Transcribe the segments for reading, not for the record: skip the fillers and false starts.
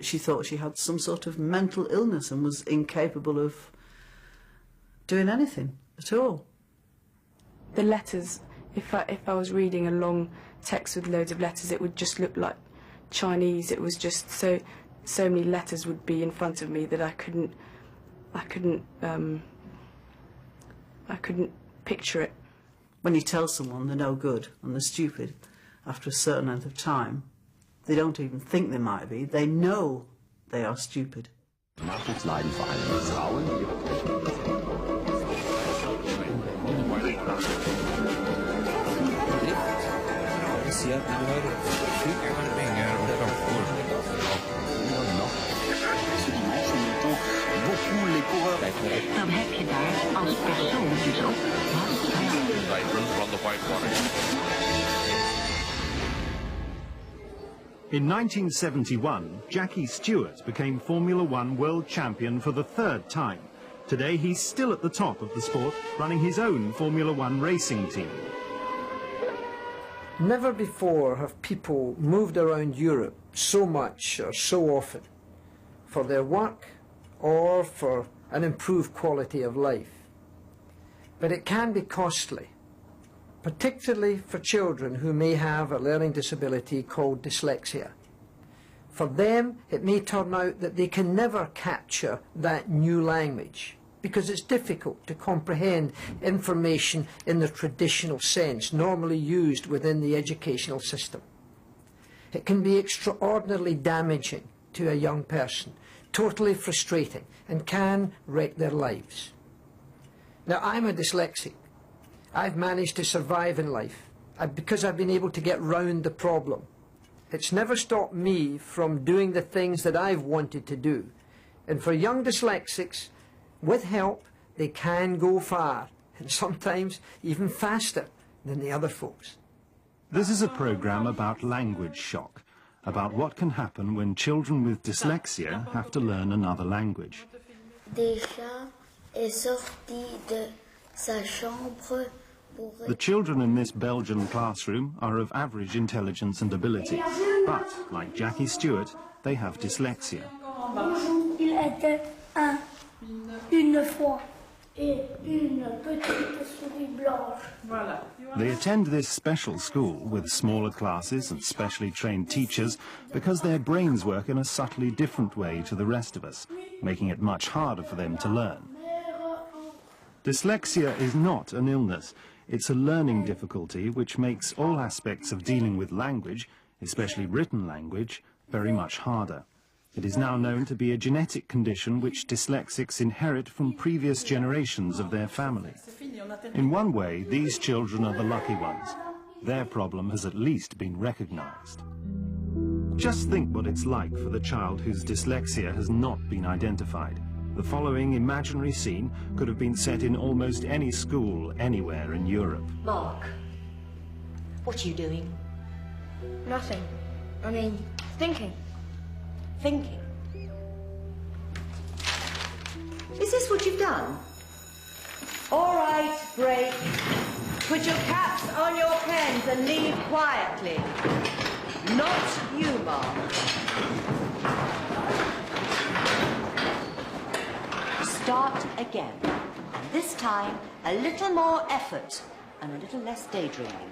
she thought she had some sort of mental illness and was incapable of doing anything at all. The letters, if I was reading a long text with loads of letters, it would just look like Chinese. It was just so many letters would be in front of me that I couldn't picture it. When you tell someone they're no good and they're stupid, after a certain length of time, they don't even think they might be, they know they are stupid. Nachwuchsleiden vor allem Frauen, die ihre Dan heb je daar als persoon dus ook In 1971, Jackie Stewart became Formula One world champion for the third time. Today, he's still at the top of the sport, running his own Formula One racing team. Never before have people moved around Europe so much or so often for their work or for an improved quality of life. But it can be costly, particularly for children who may have a learning disability called dyslexia. For them, it may turn out that they can never capture that new language because it's difficult to comprehend information in the traditional sense normally used within the educational system. It can be extraordinarily damaging to a young person, totally frustrating, and can wreck their lives. Now, I'm a dyslexic. I've managed to survive in life because I've been able to get round the problem. It's never stopped me from doing the things that I've wanted to do. And for young dyslexics, with help, they can go far, and sometimes even faster than the other folks. This is a program about language shock, about what can happen when children with dyslexia have to learn another language. Déjà est sorti de sa chambre. The children in this Belgian classroom are of average intelligence and ability, but, like Jackie Stewart, they have dyslexia. Il était une fois et une petite souris blanche. They attend this special school with smaller classes and specially trained teachers because their brains work in a subtly different way to the rest of us, making it much harder for them to learn. Dyslexia is not an illness. It's a learning difficulty which makes all aspects of dealing with language, especially written language, very much harder. It is now known to be a genetic condition which dyslexics inherit from previous generations of their family. In one way, these children are the lucky ones. Their problem has at least been recognized. Just think what it's like for the child whose dyslexia has not been identified. The following imaginary scene could have been set in almost any school anywhere in Europe. Mark, what are you doing? Nothing. I mean, thinking. Thinking. Is this what you've done? All right, break. Put your caps on your pens and leave quietly. Not you, Mark. Start again. And this time, a little more effort and a little less daydreaming.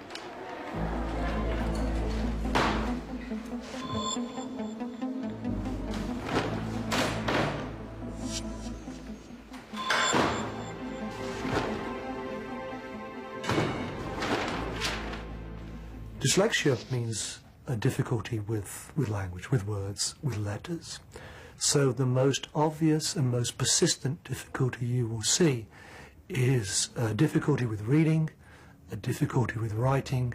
Dyslexia means a difficulty with language, with words, with letters. So the most obvious and most persistent difficulty you will see is a difficulty with reading, a difficulty with writing,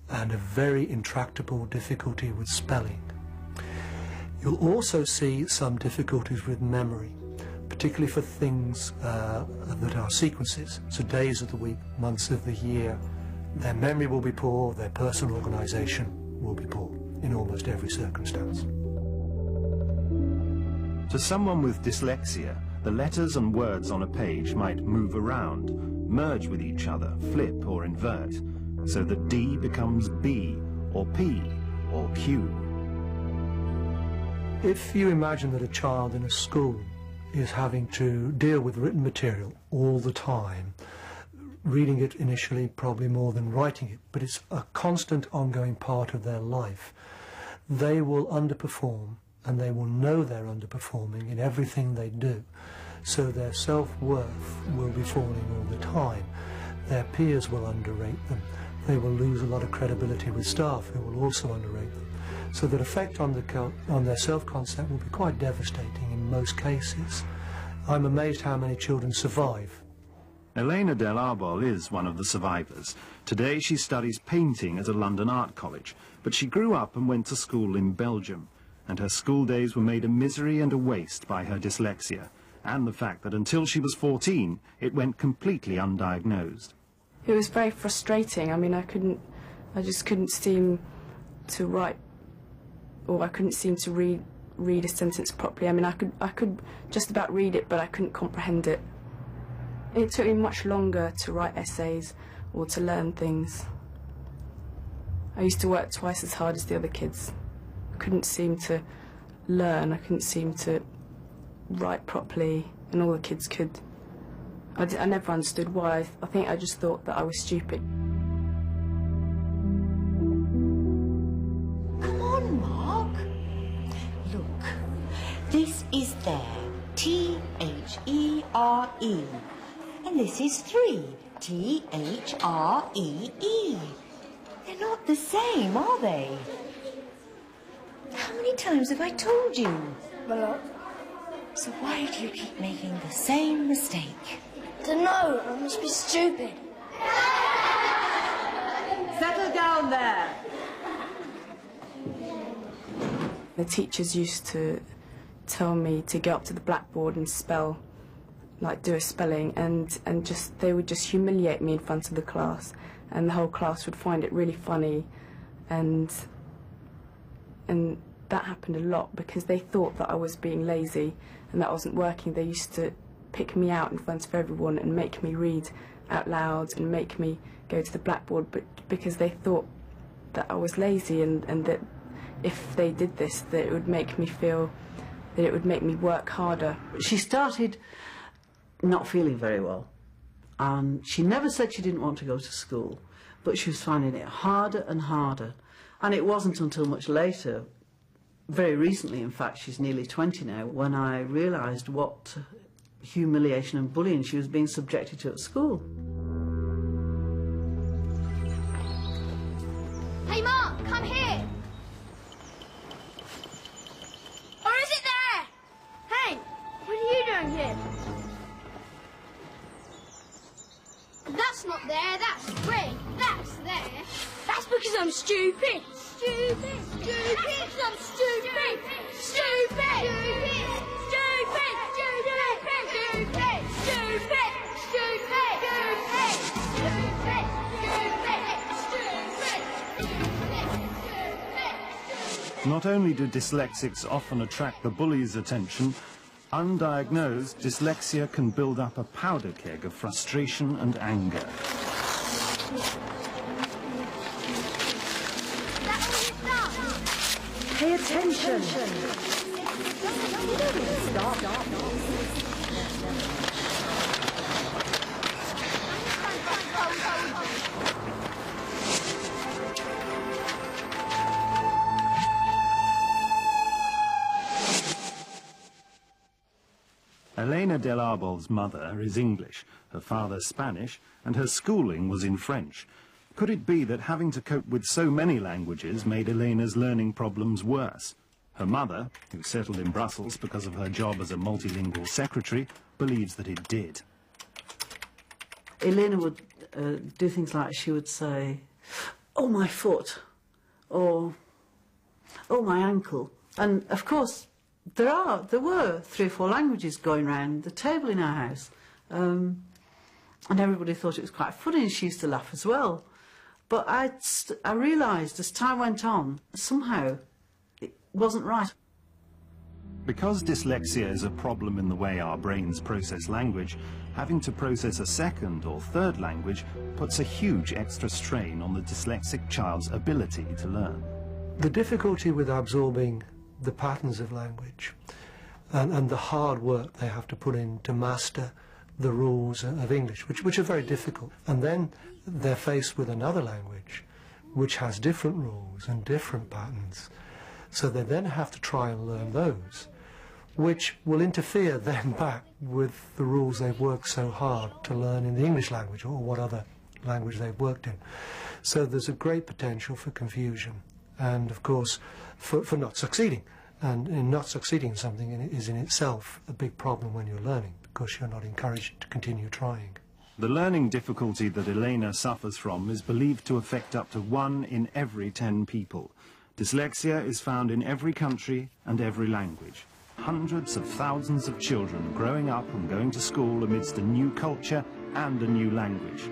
and a very intractable difficulty with spelling. You'll also see some difficulties with memory, particularly for things that are sequences, so days of the week, months of the year. Their memory will be poor, their personal organisation will be poor in almost every circumstance. To someone with dyslexia, the letters and words on a page might move around, merge with each other, flip or invert, so that D becomes B, or P, or Q. If you imagine that a child in a school is having to deal with written material all the time, reading it initially probably more than writing it, but it's a constant ongoing part of their life, they will underperform, and they will know they're underperforming in everything they do. So their self-worth will be falling all the time. Their peers will underrate them. They will lose a lot of credibility with staff who will also underrate them. So that effect on their self-concept will be quite devastating in most cases. I'm amazed how many children survive. Elena Del Arbol is one of the survivors. Today she studies painting at a London art college, but she grew up and went to school in Belgium, and her school days were made a misery and a waste by her dyslexia, and the fact that until she was 14, it went completely undiagnosed. It was very frustrating. I mean, I just couldn't seem to write, or I couldn't seem to read a sentence properly. I mean, I could just about read it, but I couldn't comprehend it. It took me much longer to write essays or to learn things. I used to work twice as hard as the other kids. I couldn't seem to learn, I couldn't seem to write properly, and all the kids could. I never understood why. I think I just thought that I was stupid. Come on, Mark. Look, this is there, T-H-E-R-E. And this is 3, T-H-R-E-E. They're not the same, are they? How many times have I told you? A lot. So why do you keep making the same mistake? I don't know. I must be stupid. Settle down there. The teachers used to tell me to go up to the blackboard and spell, like do a spelling, and they would just humiliate me in front of the class, and the whole class would find it really funny, and that happened a lot because they thought that I was being lazy and that wasn't working. They used to pick me out in front of everyone and make me read out loud and make me go to the blackboard, but because they thought that I was lazy and that if they did this, that it would make me feel that it would make me work harder. She started not feeling very well, and she never said she didn't want to go to school, but she was finding it harder and harder. And it wasn't until much later, very recently in fact, she's nearly 20 now, when I realised what humiliation and bullying she was being subjected to at school. Hey, Mark, come here. Or is it there? Hey, what are you doing here? That's not there, that's 3. That's there. That's because I'm stupid. Stupid. Stupid. That's because I'm stupid. Stupid. Stupid. Stupid. Stupid. Stupid. Stupid. Not only do dyslexics often attract the bully's attention, undiagnosed dyslexia can build up a powder keg of frustration and anger. Pay attention. Stop. Elena Del Arbol's mother is English, her father Spanish, and her schooling was in French. Could it be that having to cope with so many languages made Elena's learning problems worse? Her mother, who settled in Brussels because of her job as a multilingual secretary, believes that it did. Elena would do things like she would say, "Oh, my foot," or "Oh, my ankle." And of course, there were 3 or 4 languages going round the table in our house, and everybody thought it was quite funny, and she used to laugh as well. But I realised as time went on, somehow it wasn't right. Because dyslexia is a problem in the way our brains process language, having to process a second or third language puts a huge extra strain on the dyslexic child's ability to learn. The difficulty with absorbing the patterns of language and the hard work they have to put in to master the rules of English, which are very difficult. And then they're faced with another language which has different rules and different patterns. So they then have to try and learn those, which will interfere then back with the rules they've worked so hard to learn in the English language or what other language they've worked in. So there's a great potential for confusion and, of course, for not succeeding. And in not succeeding in something is in itself a big problem when you're learning, because you're not encouraged to continue trying. The learning difficulty that Elena suffers from is believed to affect up to 1 in every 10 people. Dyslexia is found in every country and every language. Hundreds of thousands of children growing up and going to school amidst a new culture and a new language.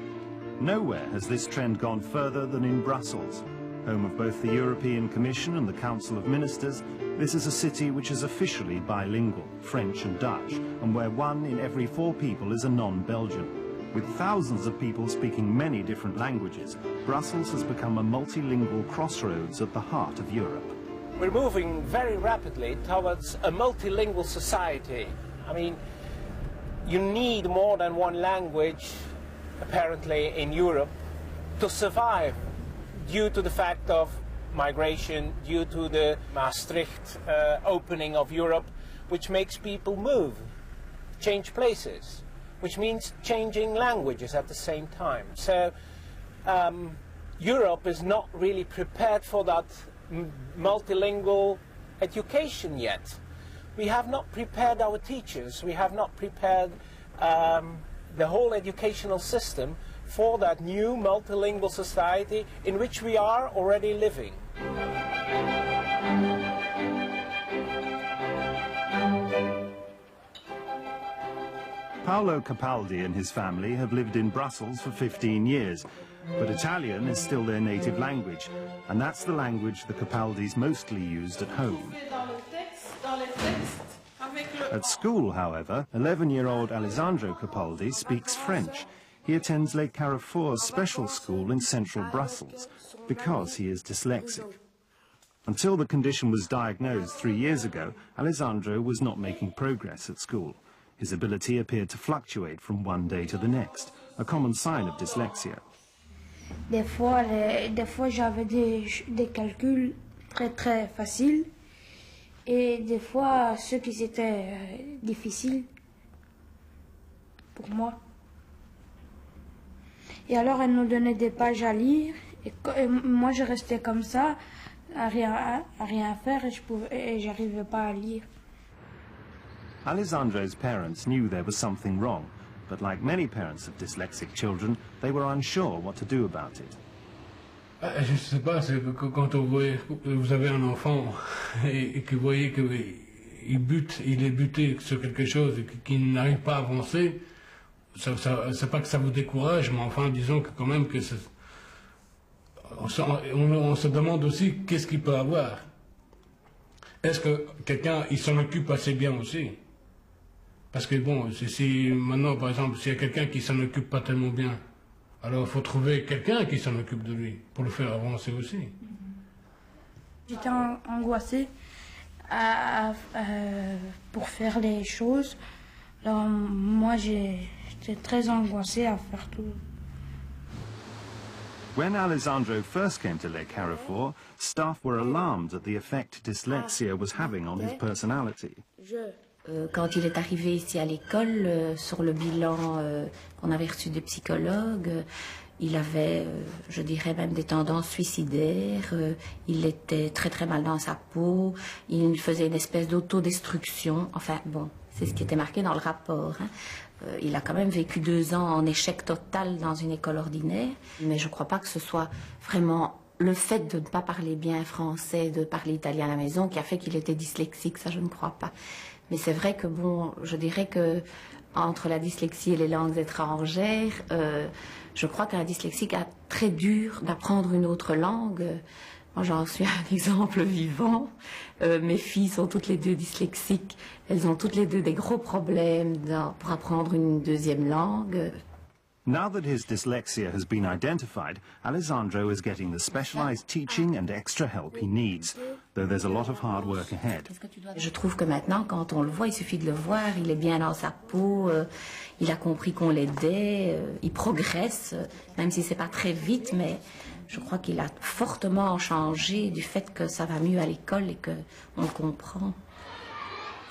Nowhere has this trend gone further than in Brussels. Home of both the European Commission and the Council of Ministers, this is a city which is officially bilingual, French and Dutch, and where 1 in every 4 people is a non-Belgian. With thousands of people speaking many different languages, Brussels has become a multilingual crossroads at the heart of Europe. We're moving very rapidly towards a multilingual society. I mean, you need more than 1 language, apparently, in Europe to survive, due to the fact of migration, due to the Maastricht opening of Europe, which makes people move, change places, which means changing languages at the same time. So Europe is not really prepared for that multilingual education yet. We have not prepared our teachers, we have not prepared the whole educational system for that new multilingual society in which we are already living. Paolo Capaldi and his family have lived in Brussels for 15 years, but Italian is still their native language, and that's the language the Capaldis mostly used at home. At school, however, 11-year-old Alessandro Capaldi speaks French. He attends Les Carrefours special school in central Brussels because he is dyslexic. Until the condition was diagnosed 3 years ago, Alessandro was not making progress at school. His ability appeared to fluctuate from one day to the next, a common sign of dyslexia. Des fois j'avais des calculs très faciles et des fois ceux qui étaient difficiles pour moi. Et alors elle nous donnait des pages à lire et moi je restais comme ça à rien faire et j'arrivais pas à lire. Alessandro's parents knew there was something wrong, but like many parents of dyslexic children, they were unsure what to do about it. Je ne sais pas, c'est que quand vous avez un enfant et que vous voyez qu'il est buté sur quelque chose et qu'il n'arrive pas à avancer, c'est pas que ça vous décourage, mais enfin disons que quand même que on se demande aussi qu'est-ce qu'il peut avoir. Est-ce que quelqu'un il s'en occupe assez bien aussi? Parce que bon, si maintenant par exemple s'il y a quelqu'un qui s'en occupe pas tellement bien, alors il faut trouver quelqu'un qui s'en occupe de lui pour le faire avancer aussi. J'étais angoissée pour faire les choses. Alors moi j'étais très angoissée à faire tout. When Alessandro first came to Les Carrefours, staff were alarmed at the effect dyslexia was having on his personality. Quand il est arrivé ici à l'école, sur le bilan qu'on avait reçu des psychologues, il avait, je dirais même des tendances suicidaires, il était très mal dans sa peau, il faisait une espèce d'autodestruction, enfin bon, c'est ce qui était marqué dans le rapport. Il a quand même vécu 2 ans en échec total dans une école ordinaire, mais je ne crois pas que ce soit vraiment le fait de ne pas parler bien français, de parler italien à la maison qui a fait qu'il était dyslexique, ça je ne crois pas. Mais c'est vrai que bon, je dirais que entre la dyslexie et les langues étrangères, je crois qu'un dyslexique a très dur d'apprendre une autre langue. Moi, j'en suis un exemple vivant. Mes filles sont toutes les 2 dyslexiques. Elles ont toutes les 2 des gros problèmes pour apprendre une 2e langue. Now that his dyslexia has been identified, Alessandro is getting the specialized teaching and extra help he needs, though there's a lot of hard work ahead. Je trouve que maintenant, quand on le voit, il suffit de le voir, il est bien dans sa peau, il a compris qu'on l'aidait, il progresse, même si c'est pas très vite, mais je crois qu'il a fortement changé du fait que ça va mieux à l'école et qu'on le comprend.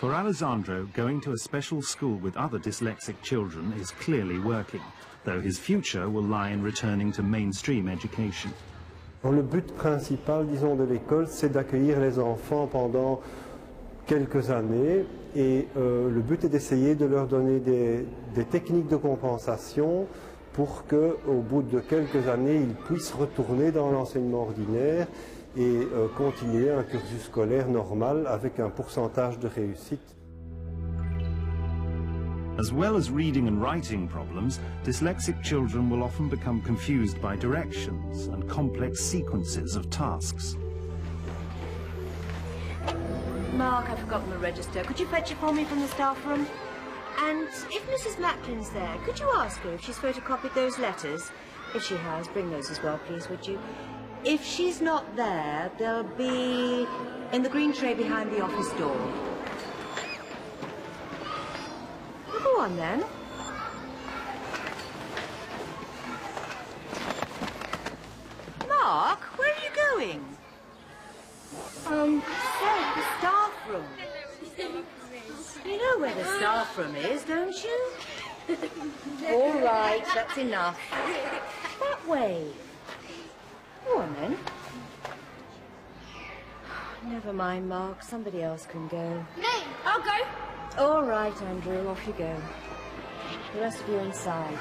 For Alessandro, going to a special school with other dyslexic children is clearly working, though his future will lie in returning to mainstream education. Le but principal, disons, de l'école, c'est d'accueillir les enfants pendant quelques années et le but est d'essayer de leur donner des techniques de compensation pour qu'au bout de quelques années, ils puissent retourner dans l'enseignement ordinaire et continuer un cursus scolaire normal avec un pourcentage de réussite. As well as reading and writing problems, dyslexic children will often become confused by directions and complex sequences of tasks. Mark, I've forgotten the register. Could you fetch it for me from the staff room? And if Mrs. Macklin's there, could you ask her if she's photocopied those letters? If she has, bring those as well, please, would you? If she's not there, they'll be in the green tray behind the office door. Go on, then. Mark, where are you going? The staff room. You know where the staff room is, don't you? All right, that's enough. That way. Go on, then. Never mind, Mark. Somebody else can go. Me, I'll go. All right, Andrew, off you go. The rest of you inside.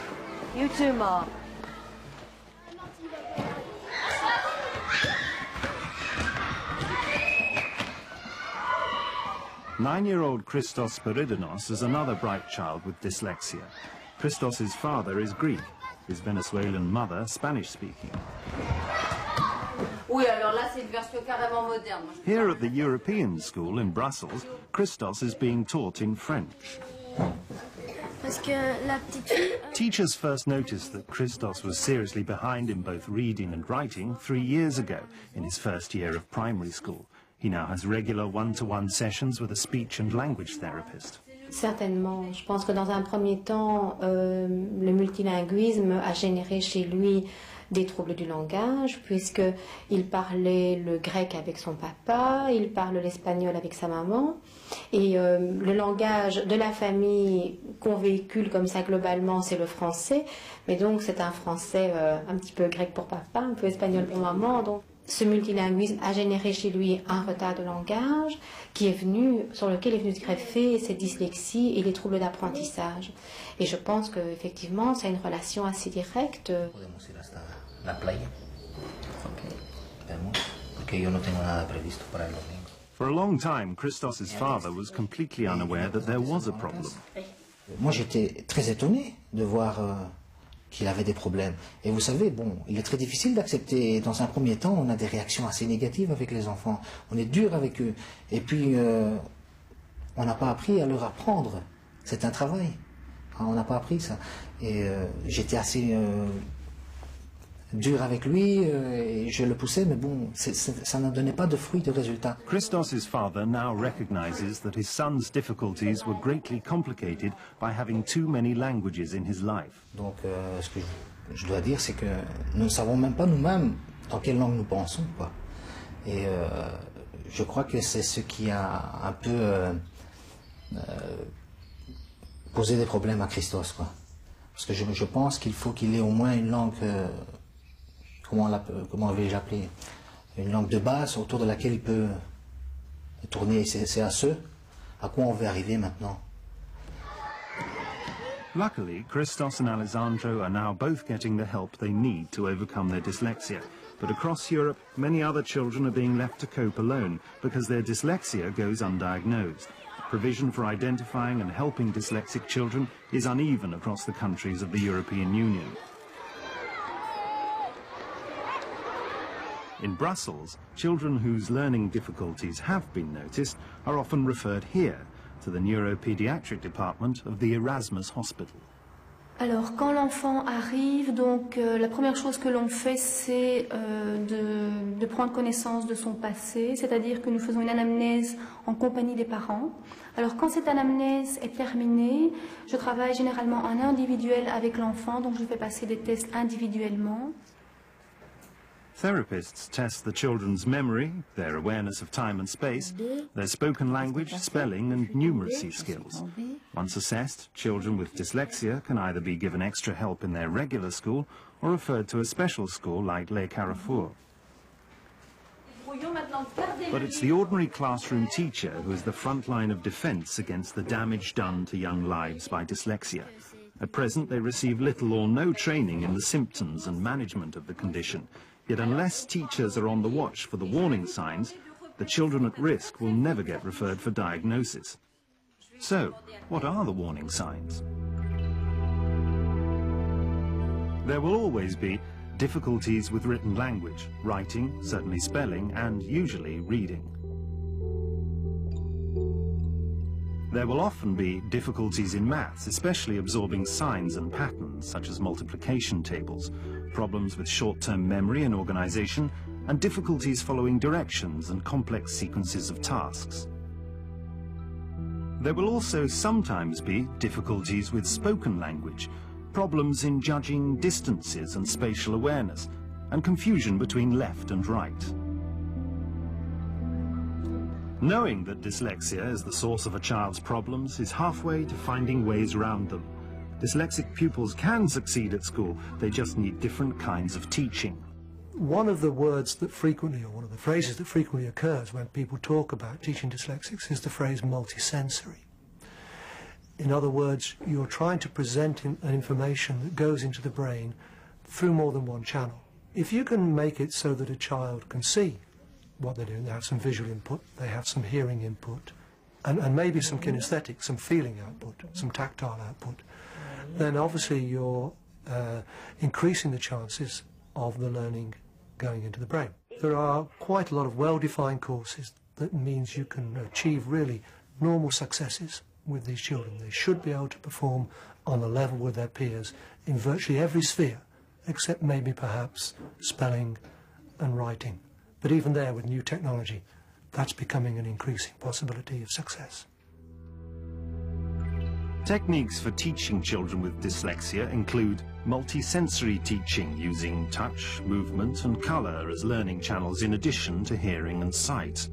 You too, Mark. Nine-year-old Christos Spiridonos is another bright child with dyslexia. Christos's father is Greek, his Venezuelan mother Spanish-speaking. Here at the European school in Brussels, Christos is being taught in French. Teachers first noticed that Christos was seriously behind in both reading and writing 3 years ago, in his first year of primary school. He now has regular one-to-one sessions with a speech and language therapist. Certainement. Je pense que dans un premier temps, le multilinguisme a généré chez lui des troubles du langage, puisqu'il parlait le grec avec son papa, il parle l'espagnol avec sa maman, et le langage de la famille qu'on véhicule comme ça globalement, c'est le français, mais donc c'est un français un petit peu grec pour papa, un peu espagnol pour maman, donc ce multilinguisme a généré chez lui un retard de langage sur lequel est venu se greffer cette dyslexie et les troubles d'apprentissage. Et je pense qu'effectivement, ça a une relation assez directe. La playa. Okay. Porque yo no tengo nada previsto para el domingo. For a long time, Christos's father was completely unaware that there was a problem. Moi, j'étais très étonné de voir qu'il avait des problèmes. Et vous savez, bon, il est très difficile d'accepter. Dans un premier temps, on a des réactions assez négatives avec les enfants. On est dur avec eux. Et puis, on n'a pas appris à leur apprendre. C'est un travail. On n'a pas appris ça. Et j'étais assez dur avec lui, et je le poussais, mais bon, ça ne donnait pas de fruits, de résultats. Christos's father now recognizes that his son's difficulties were greatly complicated by having too many languages in his life. Donc, ce que je dois dire, c'est que nous ne savons même pas nous-mêmes dans quelle langue nous pensons, quoi. Et je crois que c'est ce qui a un peu posé des problèmes à Christos, quoi. Parce que je pense qu'il faut qu'il ait au moins une langue... comment vais-je appeler, une langue de base autour de laquelle il peut tourner. C'est à à quoi on veut arriver maintenant. Luckily, Christos and Alessandro are now both getting the help they need to overcome their dyslexia. But across Europe, many other children are being left to cope alone because their dyslexia goes undiagnosed. Provision for identifying and helping dyslexic children is uneven across the countries of the European Union. In Brussels, children whose learning difficulties have been noticed are often referred here to the neuropediatric department of the Erasmus Hospital. Alors, quand l'enfant arrive, donc la première chose que l'on fait, c'est de prendre connaissance de son passé, c'est-à-dire que nous faisons une anamnèse en compagnie des parents. Alors, quand cette anamnèse est terminée, je travaille généralement en individuel avec l'enfant, donc je fais passer des tests individuellement. Therapists test the children's memory, their awareness of time and space, their spoken language, spelling and numeracy skills. Once assessed, children with dyslexia can either be given extra help in their regular school or referred to a special school like Les Carrefours. But it's the ordinary classroom teacher who is the front line of defence against the damage done to young lives by dyslexia. At present, they receive little or no training in the symptoms and management of the condition. Yet unless teachers are on the watch for the warning signs, the children at risk will never get referred for diagnosis. So, what are the warning signs? There will always be difficulties with written language, writing, certainly spelling, and usually reading. There will often be difficulties in maths, especially absorbing signs and patterns, such as multiplication tables, problems with short-term memory and organization, and difficulties following directions and complex sequences of tasks. There will also sometimes be difficulties with spoken language, problems in judging distances and spatial awareness, and confusion between left and right. Knowing that dyslexia is the source of a child's problems is halfway to finding ways around them. Dyslexic pupils can succeed at school, they just need different kinds of teaching. One of the words that frequently, or one of the phrases that frequently occurs when people talk about teaching dyslexics is the phrase multisensory. In other words, you're trying to present an information that goes into the brain through more than one channel. If you can make it so that a child can see what they're doing, they have some visual input, they have some hearing input, and maybe some kinesthetic, some feeling output, some tactile output, then obviously you're increasing the chances of the learning going into the brain. There are quite a lot of well-defined courses that means you can achieve really normal successes with these children. They should be able to perform on a level with their peers in virtually every sphere, except maybe perhaps spelling and writing. But even there, with new technology, that's becoming an increasing possibility of success. Techniques for teaching children with dyslexia include multisensory teaching using touch, movement and colour as learning channels in addition to hearing and sight.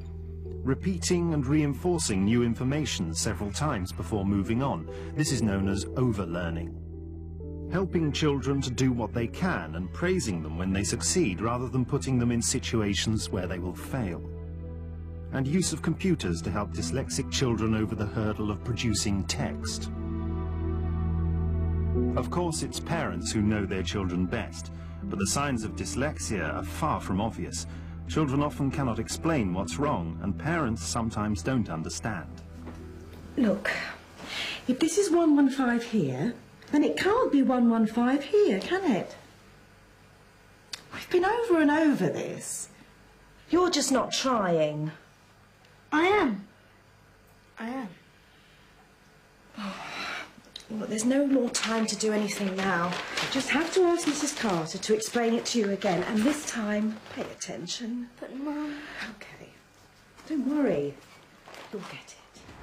Repeating and reinforcing new information several times before moving on. This is known as overlearning. Helping children to do what they can and praising them when they succeed rather than putting them in situations where they will fail. And use of computers to help dyslexic children over the hurdle of producing text. Of course, it's parents who know their children best, but the signs of dyslexia are far from obvious. Children often cannot explain what's wrong, and parents sometimes don't understand. Look, if this is 115 here, then it can't be 115 here, can it? We've been over and over this. You're just not trying. I am. I am. Look, there's no more time to do anything now. I just have to ask Mrs. Carter to explain it to you again, and this time, pay attention. But, Mum... Okay. Don't worry. You'll get it.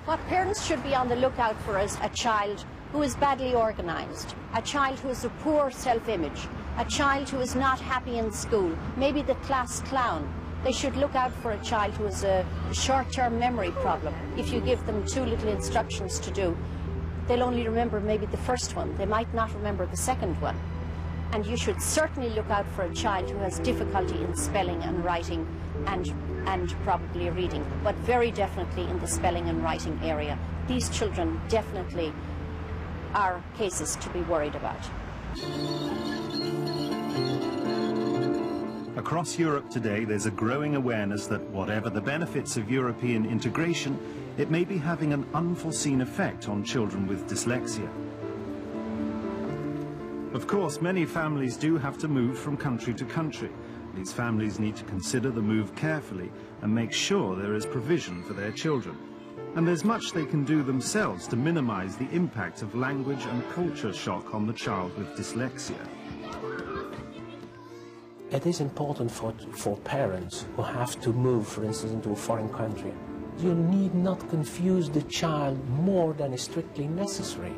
What parents should be on the lookout for is a child who is badly organised, a child who has a poor self-image, a child who is not happy in school, maybe the class clown. They should look out for a child who has a short-term memory problem. If you give them too little instructions to do, they'll only remember maybe the first one. They might not remember the second one. And you should certainly look out for a child who has difficulty in spelling and writing and probably reading, but very definitely in the spelling and writing area. These children definitely are cases to be worried about. Across Europe today, there's a growing awareness that whatever the benefits of European integration, it may be having an unforeseen effect on children with dyslexia. Of course, many families do have to move from country to country. These families need to consider the move carefully and make sure there is provision for their children. And there's much they can do themselves to minimize the impact of language and culture shock on the child with dyslexia. It is important for parents who have to move, for instance, into a foreign country. You need not confuse the child more than is strictly necessary.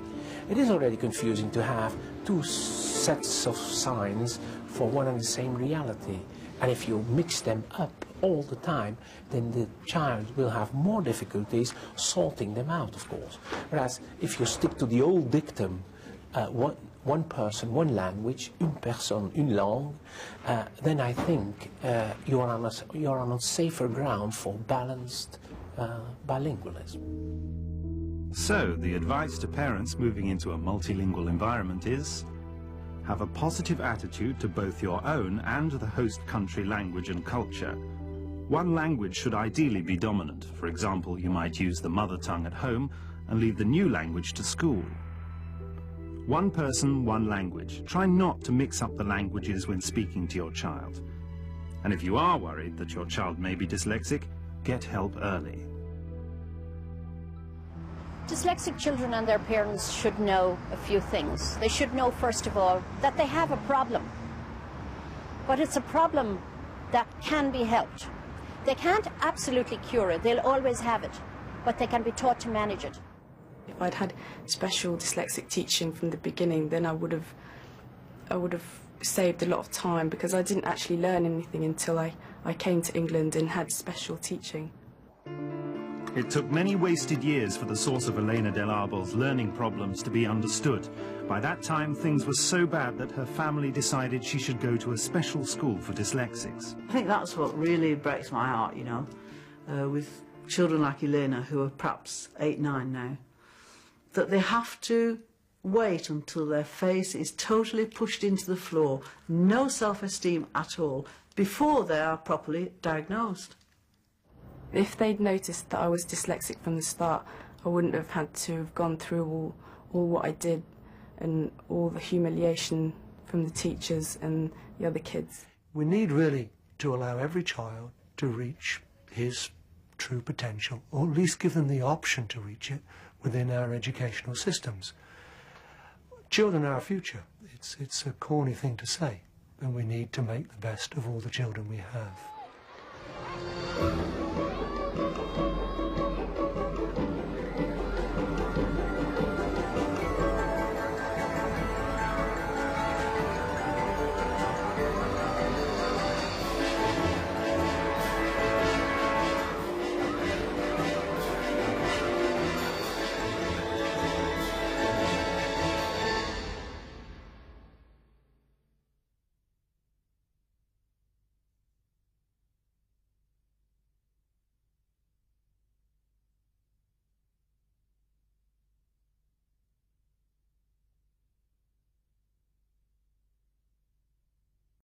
It is already confusing to have two sets of signs for one and the same reality. And if you mix them up all the time, then the child will have more difficulties sorting them out, of course. Whereas if you stick to the old dictum, one person, one language, une personne, une langue, then I think you are on a safer ground for balanced bilingualism. So, the advice to parents moving into a multilingual environment is: have a positive attitude to both your own and the host country language and culture. One language should ideally be dominant. For example, you might use the mother tongue at home and leave the new language to school. One person, one language. Try not to mix up the languages when speaking to your child. And if you are worried that your child may be dyslexic, get help early. Dyslexic children and their parents should know a few things. They should know, first of all, that they have a problem. But it's a problem that can be helped. They can't absolutely cure it. They'll always have it. But they can be taught to manage it. If I'd had special dyslexic teaching from the beginning, then I would have saved a lot of time, because I didn't actually learn anything until I came to England and had special teaching. It took many wasted years for the source of Elena del Arbo's learning problems to be understood. By that time, things were so bad that her family decided she should go to a special school for dyslexics. I think that's what really breaks my heart, you know, with children like Elena, who are perhaps 8, 9 now, that they have to wait until their face is totally pushed into the floor, no self-esteem at all, before they are properly diagnosed. If they'd noticed that I was dyslexic from the start, I wouldn't have had to have gone through all what I did and all the humiliation from the teachers and the other kids. We need really to allow every child to reach his true potential, or at least give them the option to reach it within our educational systems. Children are our future. It's a corny thing to say, and we need to make the best of all the children we have.